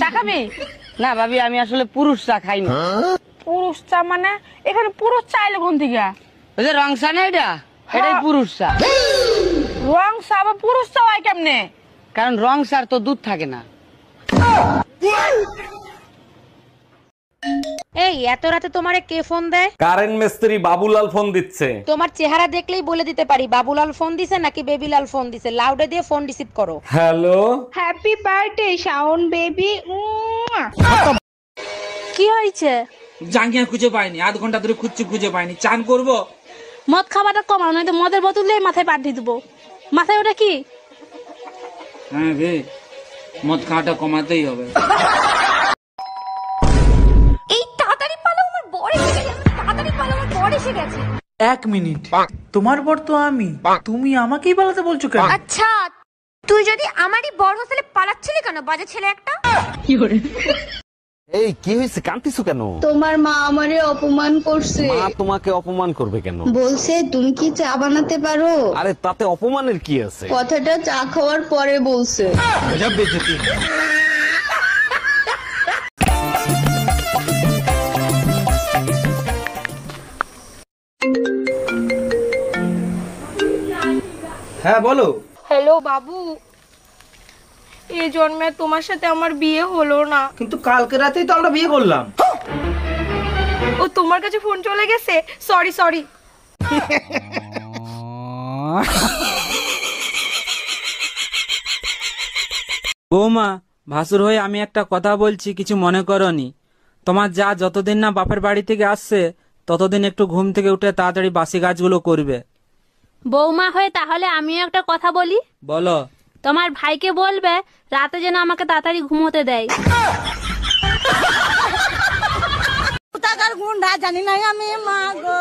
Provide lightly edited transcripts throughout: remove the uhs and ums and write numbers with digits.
চা খাবি? না ভাবি, আমি আসলে পুরুষ চা খাই না। পুরুষ চা মানে? এখানে পুরুষ চা এলো কোন থেকে? ওই যে রং চা না, এটাই পুরুষ চা। রং চা আবার পুরুষ চা হয় কেমনে? কারণ রং চার তো দুধ থাকে না। এই এত রাতে তোমারে কে ফোন দেয়? কারেন্ট মিস্ত্রি বাবুলাল ফোন দিচ্ছে। তোমার চেহারা দেখলেই বলে দিতে পারি বাবুলাল ফোন দিছে নাকি বেবিলাল ফোন দিছে। লাউডে দিয়ে ফোন রিসিভ করো। Hello, happy birthday Shaon baby. কি হয়েছে? জাঙ্গিয়া খুঁজে পাইনি, আধ ঘন্টা ধরে খুঁজছি, খুঁজে পাইনি। চান করবো? মদ খাবারটা কমাও, নয়তো মদের বোতল দিয়ে মাথায় পাঠিয়ে দেবো। মাথায় ওটা কি? হ্যাঁ রে, মদ খাওয়াটা কমাতেই হবে। এই তাড়াতাড়ি পালো, আমার বর এসে গেছে। তাড়াতাড়ি পালো, আমার বর এসে গেছে। 1 মিনিট, তোমার বর তো আমি, তুমি আমাকেই পালাতে বলছো কেন? আচ্ছা, তুই যদি আমারই বর হোস্টেলে পালাচ্ছিলি কেন, বাজে ছেলে একটা? এই কি হয়েছে, কাঁদতেছো কেন? তোমার মা আমারে অপমান করছে। মা তোমাকে অপমান করবে কেন? বলছে তুমি কি চা বানাতে পারো। আরে তাতে অপমানের কি আছে? কথাটা চা খাওয়ার পরে বলছে। হ্যাঁ বলো। হ্যালো বাবু, এই জন্মে তোমার সাথে আমার বিয়ে হলো না। কিন্তু কালকে রাতেই তো আমরা বিয়ে করলাম। ও তোমার কাছে ফোন চলে গেছে? Sorry sorry. বৌমা, ভাসুর হয়ে আমি একটা কথা বলছি, কিছু মনে করনি। তোমার যা যতদিন না বাপের বাড়ি থেকে আসছে ততদিন একটু ঘুম থেকে উঠে তাড়াতাড়ি বাসি কাজগুলো করবে। বৌমা হয়ে তাহলে আমিও একটা কথা বলি। বলো। তোমার ভাইকে বলবে রাতে যেন আমাকে তাড়াতাড়ি ঘুমোতে দেয়। টাকার গুন্ডা জানি না আমি, মা গো।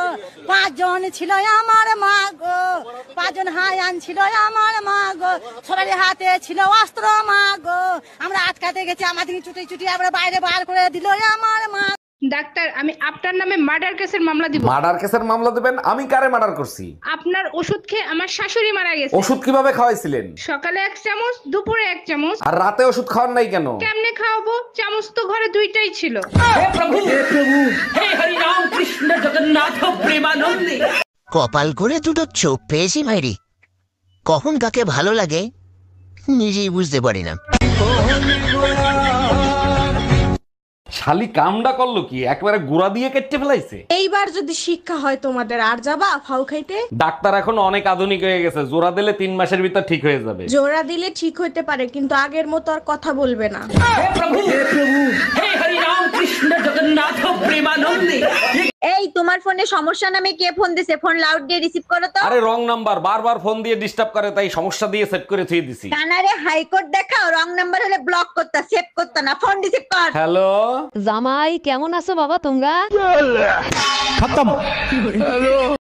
5 জন ছিল আমার মা গো, 5 জন হায়ান ছিল আমার মা গো, সবারই হাতে ছিল অস্ত্র মা গো। আমরা আটকাতে গেছি, আমাদের চুটি চুটি আমরা বাইরে বার করে দিল আমার মা। ডাক্তার, আমি আপনার নামে মার্ডার কেসের মামলা দিব। মার্ডার কেসের মামলা দেবেন? আমি কারে মার্ডার করছি? আপনার ওষুধ খেয়ে আমার শাশুড়ি মারা গেছে। ওষুধ কিভাবে খাওয়াইছিলেন? সকালে 1 চামচ, দুপুরে 1 চামচ। আর রাতে ওষুধ খাওয়ার নাই কেন? কেমনে খাওয়াবো? চামচ তো ঘরে 2টাই ছিল। কপাল করে দুটো চোখ পেয়েছি ভাইরি, কখন কাকে ভালো লাগে নিজেই বুঝতে পারি না। শালি কামডা করলো কি, একবারে গুড়া দিয়ে কেটে ফেলাইছে। এইবার যদি শিক্ষা হয় তোমাদের, আর যাবা ফাউ খাইতে? ডাক্তার এখন অনেক আধুনিক হয়ে গেছে, জোড়া দিলে 3 মাসের ভিতর ঠিক হয়ে যাবে। জোড়া দিলে ঠিক হইতে পারে, কিন্তু আগের মতো আর কথা বলবে না। এই তোমার ফোনে সমস্যা নামে কে ফোন দিছে? ফোন লাউড দিয়ে রিসিভ করো তো। আরে রং নাম্বার, বারবার ফোন দিয়ে ডিস্টার্ব করে, তাই সমস্যা দিয়ে সেট করে থুয়ে দিছি। কানারে হাইকোর্ট দেখাও, রং নাম্বার হলে ব্লক করতা, সেভ করতা না, ফোন রিসিভ কর। হ্যালো জামাই কেমন আছো বাবা তোমরা?